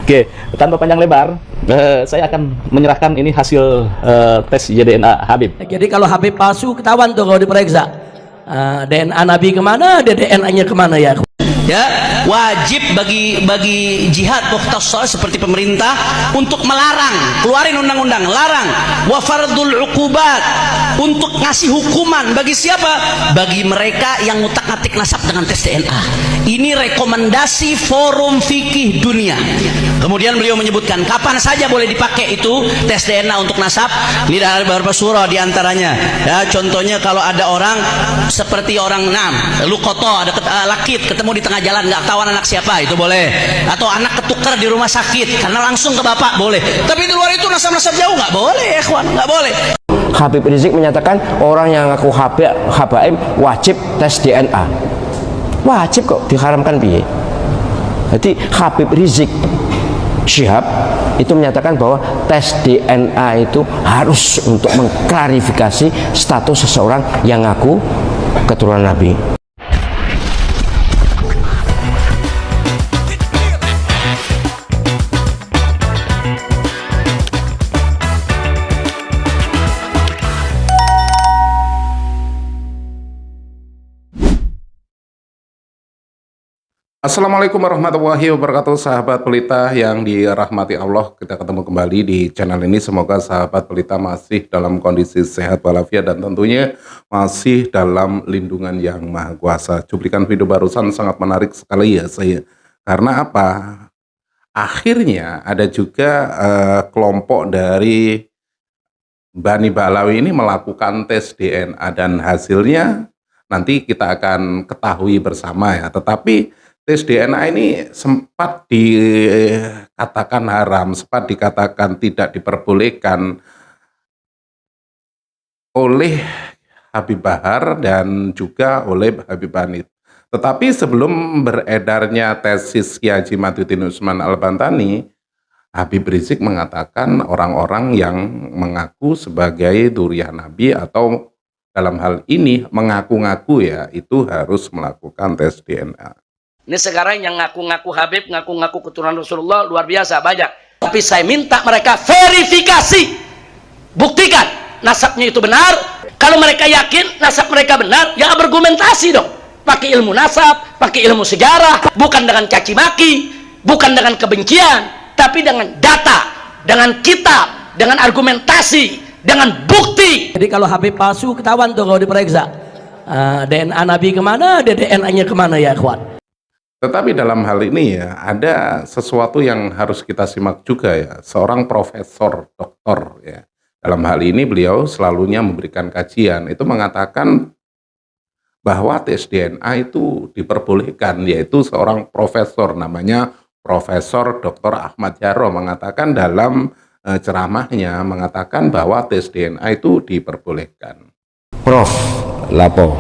Oke, tanpa panjang lebar, saya akan menyerahkan ini hasil tes DNA Habib. Jadi kalau Habib palsu ketahuan tuh kalau diperiksa. DNA Nabi kemana, DNA-nya kemana ya? Ya, wajib bagi jihad mukhtasar seperti pemerintah untuk melarang, keluarin undang-undang larang wa fardul uqubat, untuk ngasih hukuman bagi siapa? Bagi mereka yang ngutak-ngatik nasab dengan tes DNA. Ini rekomendasi forum fikih dunia. Kemudian beliau menyebutkan kapan saja boleh dipakai itu tes DNA untuk nasab. Ini dari beberapa surah diantaranya. Ya, contohnya kalau ada orang seperti orang lukoto, ada lakit ketemu di tengah jalan nggak tahu anak siapa, itu boleh. Atau anak ketukar di rumah sakit karena langsung ke bapak, boleh. Tapi di luar itu nasab-nasab jauh nggak boleh, ikhwan, nggak boleh. Habib Rizik menyatakan orang yang ngaku habaib wajib tes DNA. Wajib kok, diharamkan piye? Jadi Habib Rizik Syihab itu menyatakan bahwa tes DNA itu harus untuk mengklarifikasi status seseorang yang ngaku keturunan Nabi. Assalamualaikum warahmatullahi wabarakatuh, sahabat pelita yang dirahmati Allah. Kita ketemu kembali di channel ini. Semoga sahabat pelita masih dalam kondisi sehat walafiat dan tentunya masih dalam lindungan yang maha kuasa. Cuplikan video barusan sangat menarik sekali ya saya. Karena apa? Akhirnya ada juga kelompok dari Bani Balawi ini melakukan tes DNA dan hasilnya nanti kita akan ketahui bersama ya. Tetapi tes DNA ini sempat dikatakan haram, sempat dikatakan tidak diperbolehkan oleh Habib Bahar dan juga oleh Habib Hanif. Tetapi sebelum beredarnya tesis Kiai Haji Maduddin Utsman Al-Bantani, Habib Rizik mengatakan orang-orang yang mengaku sebagai dzurriyyah Nabi atau dalam hal ini mengaku-ngaku ya, itu harus melakukan tes DNA. Ini sekarang yang ngaku-ngaku Habib, ngaku-ngaku keturunan Rasulullah luar biasa banyak. Tapi saya minta mereka verifikasi, buktikan nasabnya itu benar. Kalau mereka yakin nasab mereka benar, ya argumentasi dong. Pakai ilmu nasab, pakai ilmu sejarah, bukan dengan caci maki, bukan dengan kebencian, tapi dengan data, dengan kitab, dengan argumentasi, dengan bukti. Jadi kalau Habib palsu ketahuan tuh kalau diperiksa. DNA Nabi kemana, DNA-nya kemana ya ikhwan? Tetapi dalam hal ini ya, ada sesuatu yang harus kita simak juga ya. Seorang profesor, doktor ya. Dalam hal ini beliau selalunya memberikan kajian. Itu mengatakan bahwa tes DNA itu diperbolehkan. Yaitu seorang profesor, namanya Profesor Dr. Ahmad Yarroh, mengatakan dalam ceramahnya, mengatakan bahwa tes DNA itu diperbolehkan. Prof. Lapo,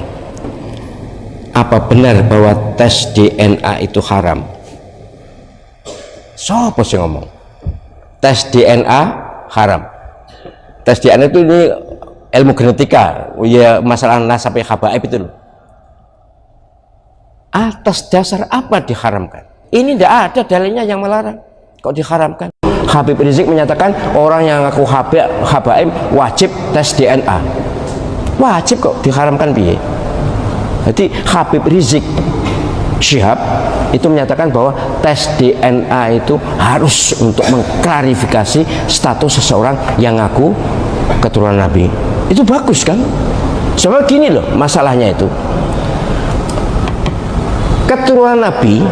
apa benar bahwa tes DNA itu haram? Siapa sih ngomong tes DNA haram? Tes DNA itu ini ilmu genetika ya, masalah nasab habaib itu loh. Atas dasar apa diharamkan? Ini tidak ada dalilnya yang melarang, kok diharamkan? Habib Rizik menyatakan orang yang ngaku habaib wajib tes DNA. Wajib kok, diharamkan piye? Jadi Habib Rizik Syihab itu menyatakan bahwa tes DNA itu harus untuk mengklarifikasi status seseorang yang ngaku keturunan Nabi. Itu bagus kan? Soalnya gini loh masalahnya itu. Keturunan Nabi,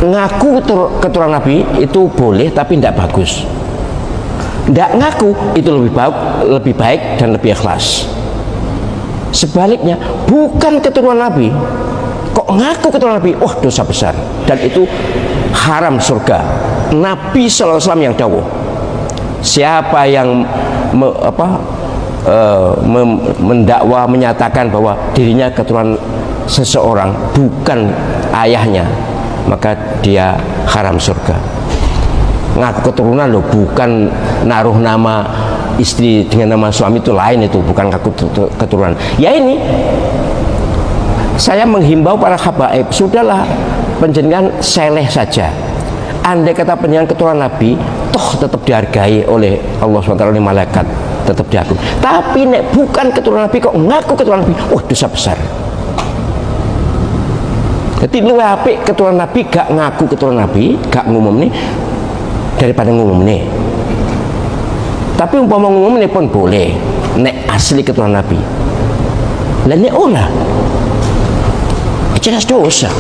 ngaku keturunan Nabi itu boleh tapi tidak bagus. Tidak ngaku itu lebih baik dan lebih ikhlas. Sebaliknya, bukan keturunan Nabi kok ngaku keturunan Nabi, oh dosa besar dan itu haram surga. Nabi SAW yang dawuh, siapa yang mendakwa menyatakan bahwa dirinya keturunan seseorang bukan ayahnya, maka dia haram surga. Ngaku keturunan loh, bukan naruh nama istri dengan nama suami, itu lain, itu bukan ngaku keturunan. Ya ini saya menghimbau para habaib, sudahlah penjenengan seleh saja. andai kata penjenengan keturunan Nabi, toh tetap dihargai oleh Allah SWT, oleh malaikat, tetap diakui. Tapi nek bukan keturunan Nabi kok ngaku keturunan Nabi, dosa besar. Jadi lu apik keturunan Nabi gak ngaku keturunan Nabi, gak ngumum nih daripada ngumum nih. Tapi umpama ngumum nih pun boleh, nek asli keturunan Nabi. Lah nek ora, jelas dosa.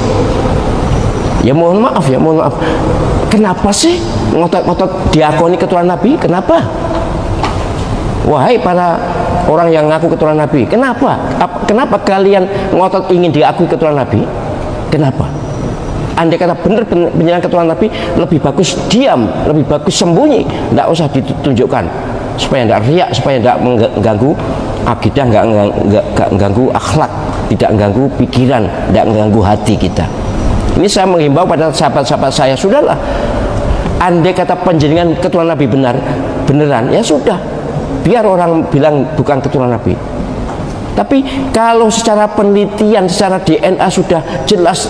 Ya mohon maaf, kenapa sih ngotot-ngotot diakoni keturunan Nabi? Kenapa? Wahai para orang yang ngaku keturunan Nabi, kenapa kalian ngotot ingin diakui keturunan Nabi? Kenapa? Andai kata benar penjenengan keturunan Nabi, lebih bagus diam, lebih bagus sembunyi, tidak usah ditunjukkan, supaya tidak riak, supaya tidak mengganggu akidah, nggak mengganggu akhlak, tidak mengganggu pikiran, tidak mengganggu hati kita. Ini saya menghimbau pada sahabat-sahabat saya, sudahlah, andai kata penjenengan keturunan Nabi beneran, ya sudah, biar orang bilang bukan keturunan Nabi. Tapi kalau secara penelitian, secara DNA sudah jelas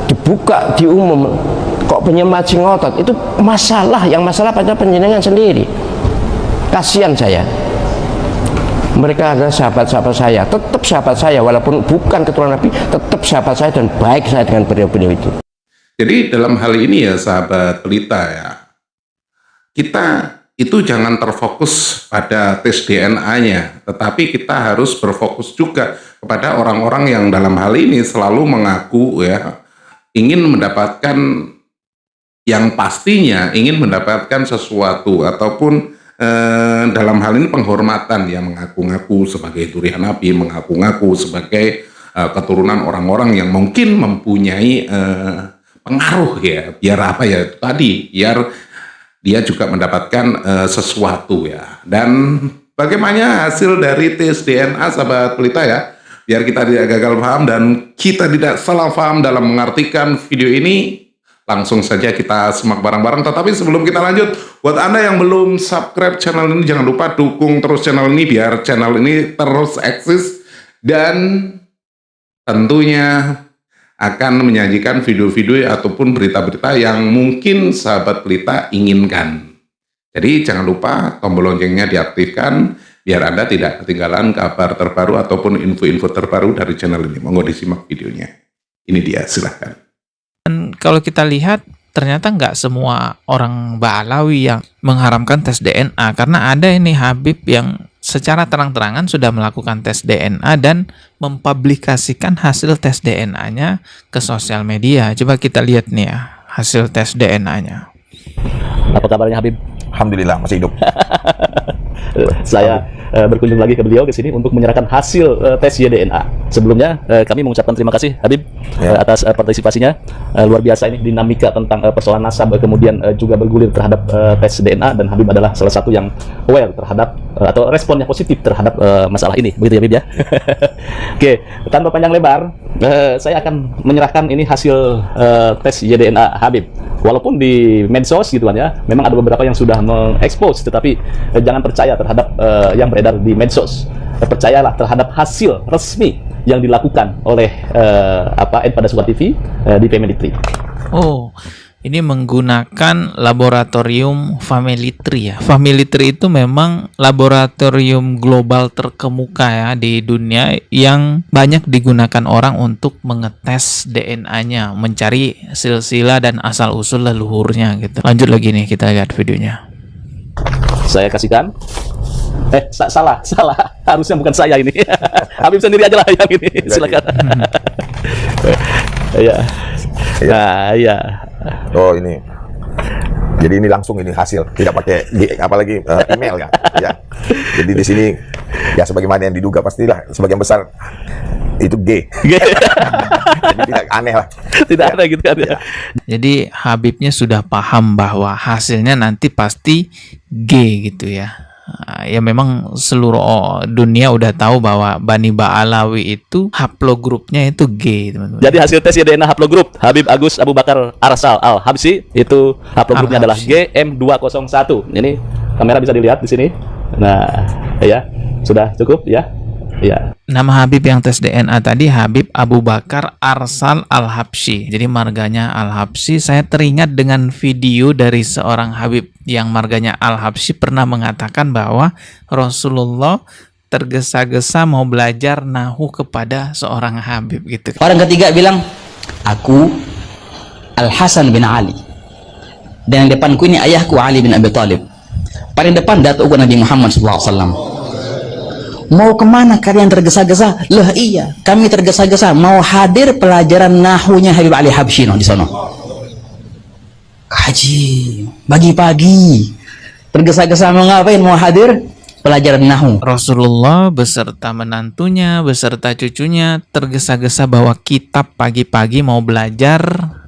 dibuka, diumum, kok penyemat ngotot, itu masalah pada penjenengan sendiri. Kasihan saya. Mereka adalah sahabat-sahabat saya, tetap sahabat saya, walaupun bukan keturunan Nabi, tetap sahabat saya dan baik saya dengan beliau-beliau itu. Jadi dalam hal ini ya sahabat pelita ya, kita itu jangan terfokus pada tes DNA-nya, tetapi kita harus berfokus juga kepada orang-orang yang dalam hal ini selalu mengaku ya ingin mendapatkan yang pastinya, ingin mendapatkan sesuatu ataupun dalam hal ini penghormatan, yang mengaku-ngaku sebagai durian Nabi, mengaku-ngaku sebagai keturunan orang-orang yang mungkin mempunyai pengaruh ya, biar apa ya tadi, biar dia juga mendapatkan sesuatu ya. Dan bagaimana hasil dari tes DNA sahabat pelita ya, biar kita tidak gagal paham dan kita tidak salah paham dalam mengartikan video ini, langsung saja kita simak bareng-bareng. Tetapi sebelum kita lanjut, buat Anda yang belum subscribe channel ini, jangan lupa dukung terus channel ini biar channel ini terus eksis dan tentunya akan menyajikan video-video ataupun berita-berita yang mungkin sahabat pelita inginkan. Jadi jangan lupa tombol loncengnya diaktifkan biar Anda tidak ketinggalan kabar terbaru ataupun info-info terbaru dari channel ini. Monggo disimak videonya. Ini dia, silahkan. Dan kalau kita lihat, ternyata nggak semua orang Ba'alawi yang mengharamkan tes DNA, karena ada ini Habib yang secara terang-terangan sudah melakukan tes DNA dan mempublikasikan hasil tes DNA-nya ke sosial media. Coba kita lihat nih ya, hasil tes DNA-nya. Apa kabarnya Habib? Alhamdulillah masih hidup. Saya berkunjung lagi ke beliau ke sini untuk menyerahkan hasil tes DNA. Sebelumnya kami mengucapkan terima kasih Habib atas partisipasinya. Luar biasa ini dinamika tentang persoalan nasab, kemudian juga bergulir terhadap tes DNA, dan Habib adalah salah satu yang aware terhadap atau responnya positif terhadap masalah ini. Begitu ya Habib ya. Oke, tanpa panjang lebar, saya akan menyerahkan ini hasil tes DNA Habib. Walaupun di medsos gitu kan ya, memang ada beberapa yang sudah mengekspos, tetapi jangan percaya terhadap yang beredar di medsos. Percayalah terhadap hasil resmi yang dilakukan oleh pada sebuah TV di Family Tree. Oh, ini menggunakan laboratorium Family Tree ya. Family Tree itu memang laboratorium global terkemuka ya di dunia yang banyak digunakan orang untuk mengetes DNA-nya, mencari silsilah dan asal-usul leluhurnya gitu. Lanjut lagi nih, kita lihat videonya. Saya kasihkan. Salah. Harusnya bukan saya ini. Habib sendiri aja lah yang ini. Silakan. Ya. Nah, ya. Oh ini. Jadi ini langsung ini hasil, tidak pakai apalagi email ya. Ya. Jadi di sini ya sebagaimana yang diduga pastilah sebagian besar itu G. Jadi tidak aneh lah. Tidak aneh gitu kan ya. Jadi Habibnya sudah paham bahwa hasilnya nanti pasti G gitu ya. Ya memang seluruh dunia udah tahu bahwa Bani Ba'alawi itu haplogrupnya itu G, teman-teman. Jadi hasil tes DNA haplogrup Habib Agus Abu Bakar Arsal Al-Habsyi itu haplogrupnya adalah GM201. Ini kamera bisa dilihat di sini. Nah, ya sudah cukup ya. Ya. Nama Habib yang tes DNA tadi Habib Abu Bakar Arsal Al-Habsyi. Jadi marganya Al-Habsyi. Saya teringat dengan video dari seorang Habib yang marganya Al-Habsyi pernah mengatakan bahwa Rasulullah tergesa-gesa mau belajar nahu kepada seorang Habib gitu. Orang ketiga bilang, aku Al-Hasan bin Ali. Dan depanku ini ayahku Ali bin Abi Thalib. Paling depan datuk Nabi Muhammad SAW. Mau kemana kalian tergesa-gesa? Lah iya, kami tergesa-gesa mau hadir pelajaran nahunya Habib Ali Habsyi di sana. Haji, pagi-pagi tergesa-gesa mau ngapain? Mau hadir pelajaran nahu. Rasulullah beserta menantunya, beserta cucunya tergesa-gesa bawa kitab pagi-pagi mau belajar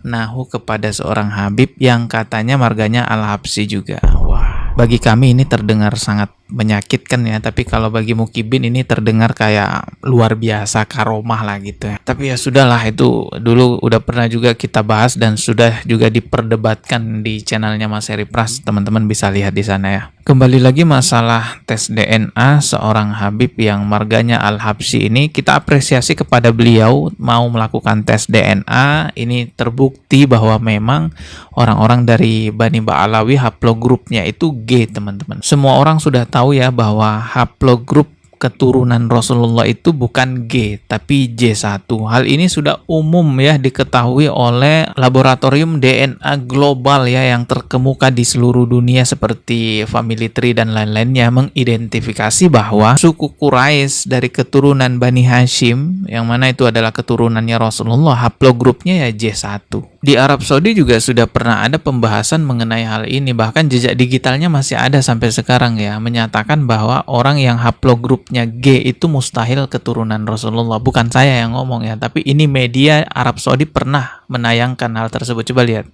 nahu kepada seorang Habib yang katanya marganya Al-Habsyi juga. Wah, bagi kami ini terdengar sangat menyakitkan ya, tapi kalau bagi Mukibin ini terdengar kayak luar biasa karomah lah gitu ya. Tapi ya sudahlah, itu dulu udah pernah juga kita bahas dan sudah juga diperdebatkan di channelnya Mas Heri Pras, teman-teman bisa lihat di sana ya. Kembali lagi masalah tes DNA seorang Habib yang marganya Al-Habsyi ini, kita apresiasi kepada beliau mau melakukan tes DNA. Ini terbukti bahwa memang orang-orang dari Bani Ba'alawi haplogrupnya itu G, teman-teman. Semua orang sudah tahu ya bahwa haplogrup keturunan Rasulullah itu bukan G tapi J1. Hal ini sudah umum ya diketahui oleh laboratorium DNA global ya yang terkemuka di seluruh dunia seperti Family Tree dan lain-lainnya mengidentifikasi bahwa suku Quraisy dari keturunan Bani Hashim yang mana itu adalah keturunannya Rasulullah, haplogrupnya ya J1. Di Arab Saudi juga sudah pernah ada pembahasan mengenai hal ini, bahkan jejak digitalnya masih ada sampai sekarang ya, menyatakan bahwa orang yang haplogrupnya G itu mustahil keturunan Rasulullah. Bukan saya yang ngomong ya, tapi ini media Arab Saudi pernah menayangkan hal tersebut. Coba lihat.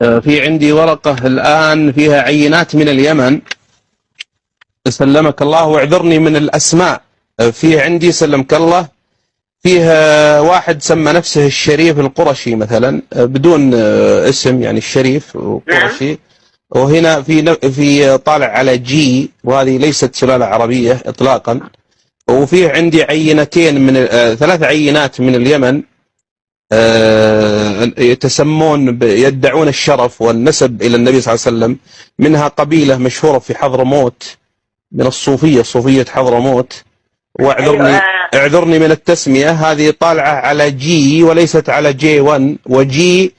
في عندي ورقة الآن فيها عينات من اليمن سلمك الله واعذرني من الأسماء. في عندي سلمك الله فيها واحد سمى نفسه الشريف القرشي مثلا بدون اسم يعني الشريف القرشي، وهنا في طالع على جي وهذه ليست سلالة عربية إطلاقا. وفي عندي عينتين من 3 عينات من اليمن يتسمون يدعون الشرف والنسب إلى النبي صلى الله عليه وسلم. منها قبيلة مشهورة في حضرموت من الصوفية، صوفية حضرموت. اعذرني من التسمية، هذه طالعة على جي وليست على J1 وجي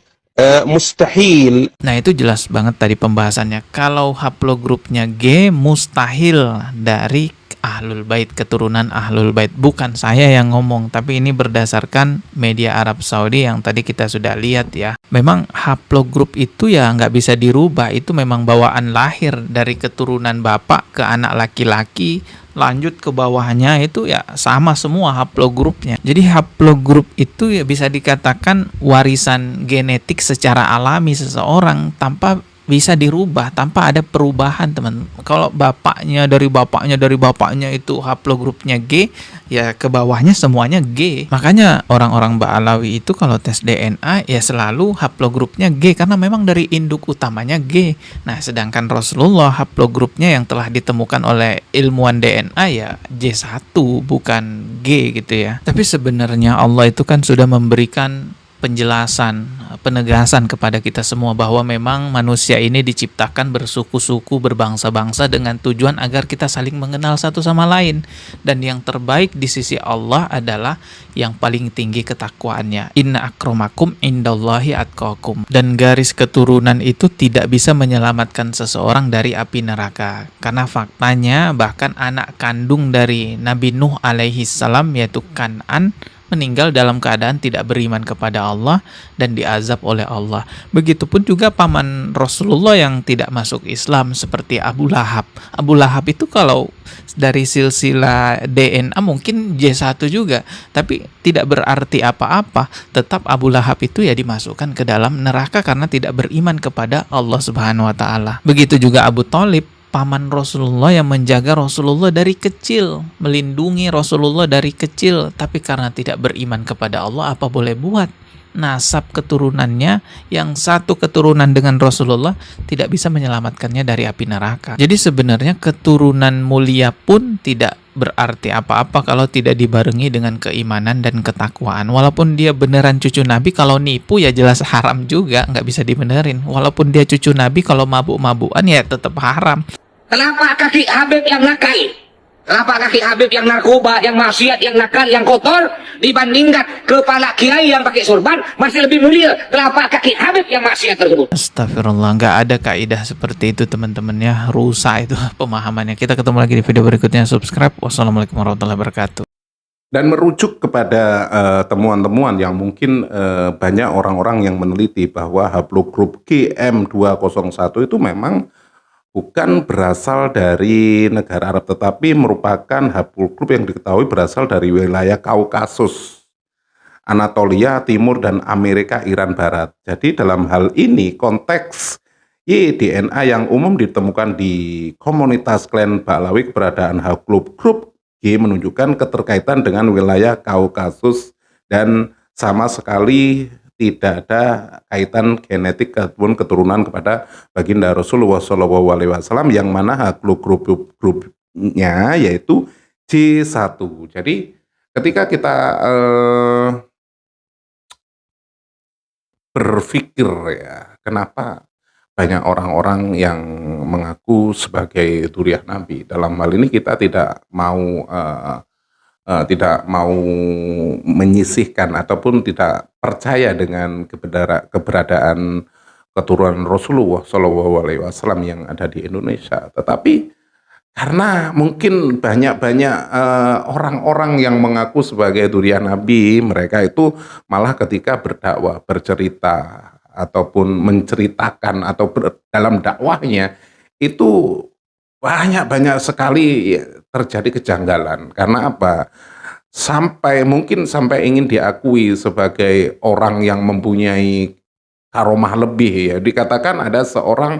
mustahil. Nah itu jelas banget tadi pembahasannya. Kalau haplogrupnya G mustahil dari Ahlul Bait, keturunan Ahlul Bait. Bukan saya yang ngomong, tapi ini berdasarkan media Arab Saudi yang tadi kita sudah lihat ya. Memang haplogrup itu ya nggak bisa dirubah, itu memang bawaan lahir dari keturunan bapak ke anak laki-laki, lanjut ke bawahnya itu ya sama semua haplogrupnya. Jadi haplogrup itu ya bisa dikatakan warisan genetik secara alami seseorang tanpa bisa dirubah, tanpa ada perubahan, teman. Kalau bapaknya dari bapaknya itu haplogrupnya G, ya ke bawahnya semuanya G. Makanya orang-orang Ba'alawi itu kalau tes DNA ya selalu haplogrupnya G karena memang dari induk utamanya G. Nah, sedangkan Rasulullah haplogrupnya yang telah ditemukan oleh ilmuwan DNA ya J1 bukan G gitu ya. Tapi sebenarnya Allah itu kan sudah memberikan penjelasan, penegasan kepada kita semua bahwa memang manusia ini diciptakan bersuku-suku, berbangsa-bangsa dengan tujuan agar kita saling mengenal satu sama lain. Dan yang terbaik di sisi Allah adalah yang paling tinggi ketakwaannya. Inna akramakum indallahi atqakum. Dan garis keturunan itu tidak bisa menyelamatkan seseorang dari api neraka. Karena faktanya bahkan anak kandung dari Nabi Nuh alaihi salam yaitu Kan'an meninggal dalam keadaan tidak beriman kepada Allah dan diazab oleh Allah. Begitupun juga paman Rasulullah yang tidak masuk Islam seperti Abu Lahab. Abu Lahab itu kalau dari silsilah DNA mungkin J1 juga, tapi tidak berarti apa-apa. Tetap Abu Lahab itu ya dimasukkan ke dalam neraka karena tidak beriman kepada Allah Subhanahu wa taala. Begitu juga Abu Thalib, paman Rasulullah yang menjaga Rasulullah dari kecil, melindungi Rasulullah dari kecil, tapi karena tidak beriman kepada Allah, apa boleh buat? nasab keturunannya, yang satu keturunan dengan Rasulullah tidak bisa menyelamatkannya dari api neraka. Jadi sebenarnya keturunan mulia pun tidak berarti apa-apa kalau tidak dibarengi dengan keimanan dan ketakwaan. Walaupun dia beneran cucu Nabi, kalau nipu ya jelas haram juga, nggak bisa dibenerin. Walaupun dia cucu Nabi, kalau mabuk-mabukan ya tetap haram. Kenapa kaki Habib yang nakal? Kenapa kaki Habib yang narkoba, yang maksiat, yang nakal, yang kotor dibandingkan kepala kiai yang pakai sorban masih lebih mulia? Kenapa kaki Habib yang maksiat tersebut? Astagfirullah, nggak ada kaidah seperti itu teman-teman ya. Rusak itu pemahamannya. Kita ketemu lagi di video berikutnya. Subscribe. Wassalamualaikum warahmatullahi wabarakatuh. Dan merujuk kepada temuan-temuan yang mungkin banyak orang-orang yang meneliti bahwa haplogrup GM201 itu memang bukan berasal dari negara Arab, tetapi merupakan haplogrup yang diketahui berasal dari wilayah Kaukasus, Anatolia Timur, dan Amerika Iran Barat. Jadi dalam hal ini konteks Y-DNA yang umum ditemukan di komunitas klan Baklawi, keberadaan haplogrup G menunjukkan keterkaitan dengan wilayah Kaukasus dan sama sekali tidak ada kaitan genetik ataupun keturunan kepada baginda Rasulullah SAW, yang mana haplogrupnya yaitu J1. Jadi ketika kita berpikir ya, kenapa banyak orang-orang yang mengaku sebagai dzurriyyah Nabi, dalam hal ini kita tidak mau menyisihkan ataupun tidak percaya dengan keberadaan keturunan Rasulullah SAW yang ada di Indonesia. Tetapi karena mungkin banyak orang-orang yang mengaku sebagai dzurriyyah Nabi, mereka itu malah ketika berdakwah, bercerita ataupun menceritakan atau dalam dakwahnya itu banyak sekali terjadi kejanggalan. Karena apa? Mungkin sampai ingin diakui sebagai orang yang mempunyai karomah lebih ya. Dikatakan ada seorang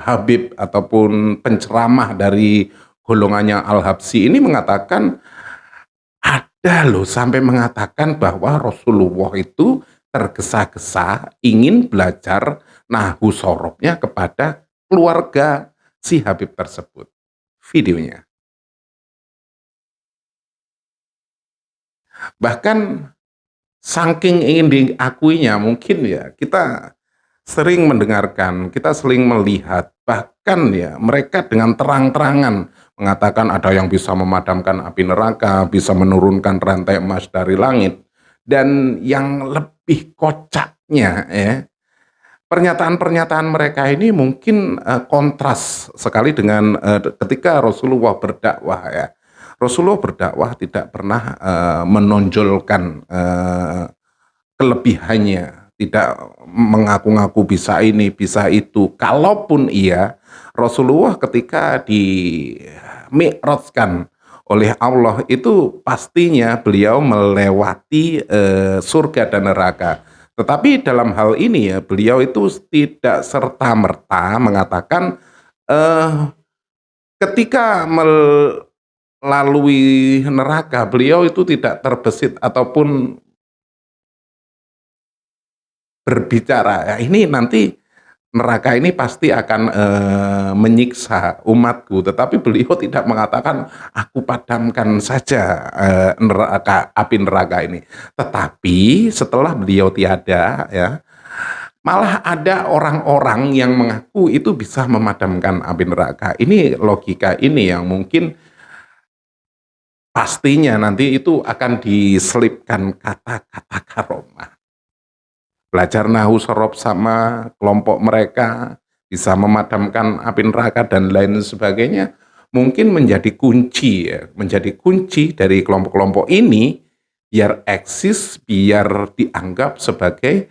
Habib ataupun penceramah dari golongannya Al-Habsyi ini mengatakan, ada loh sampai mengatakan bahwa Rasulullah itu tergesa-gesa ingin belajar nahwu sorobnya kepada keluarga si Habib tersebut. Videonya. Bahkan saking ingin diakuinya, mungkin ya kita sering mendengarkan, kita sering melihat, bahkan ya mereka dengan terang-terangan mengatakan ada yang bisa memadamkan api neraka, bisa menurunkan rantai emas dari langit. Dan yang lebih kocaknya ya, pernyataan-pernyataan mereka ini mungkin kontras sekali dengan ketika Rasulullah berdakwah ya. Rasulullah berdakwah tidak pernah menonjolkan kelebihannya, tidak mengaku-ngaku bisa ini, bisa itu. Kalaupun iya, Rasulullah ketika di-mi'rajkan oleh Allah itu pastinya beliau melewati surga dan neraka. Tetapi dalam hal ini ya, beliau itu tidak serta-merta mengatakan ketika melalui neraka beliau itu tidak terbesit ataupun berbicara, ya ini nanti neraka ini pasti akan menyiksa umatku. Tetapi beliau tidak mengatakan aku padamkan saja api neraka ini. Tetapi setelah beliau tiada ya, malah ada orang-orang yang mengaku itu bisa memadamkan api neraka. Ini logika ini yang mungkin pastinya nanti itu akan diselipkan kata-kata karomah. Belajar nahwu sorob sama kelompok mereka, bisa memadamkan api neraka dan lain sebagainya, mungkin menjadi kunci ya, menjadi kunci dari kelompok-kelompok ini biar eksis, biar dianggap sebagai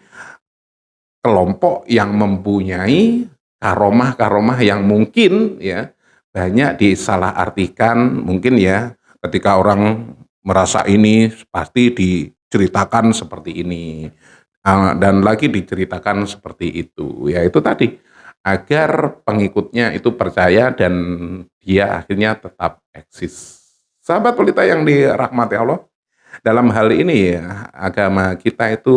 kelompok yang mempunyai karomah-karomah yang mungkin ya banyak disalahartikan. Mungkin ya ketika orang merasa ini pasti diceritakan seperti ini, dan lagi diceritakan seperti itu. Ya itu tadi, agar pengikutnya itu percaya dan dia akhirnya tetap eksis. Sahabat pelita yang dirahmati Allah, dalam hal ini ya, agama kita itu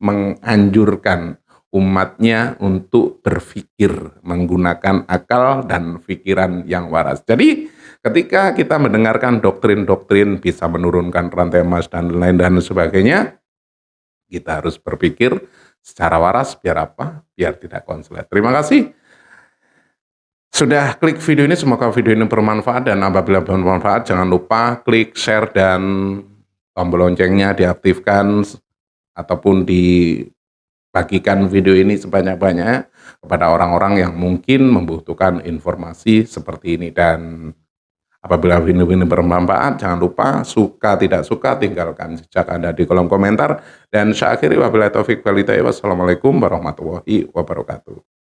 menganjurkan umatnya untuk berpikir menggunakan akal dan pikiran yang waras. Jadi ketika kita mendengarkan doktrin-doktrin bisa menurunkan rantai emas dan lain dan sebagainya, kita harus berpikir secara waras biar apa? Biar tidak konslet. Terima kasih sudah klik video ini, semoga video ini bermanfaat, dan apabila bermanfaat jangan lupa klik share dan tombol loncengnya diaktifkan ataupun dibagikan video ini sebanyak-banyaknya kepada orang-orang yang mungkin membutuhkan informasi seperti ini. Dan apabila video ini bermanfaat, jangan lupa suka tidak suka tinggalkan jejak Anda di kolom komentar. Dan saya akhiri, wabillahi taufik wal hidayah. Wassalamualaikum warahmatullahi wabarakatuh.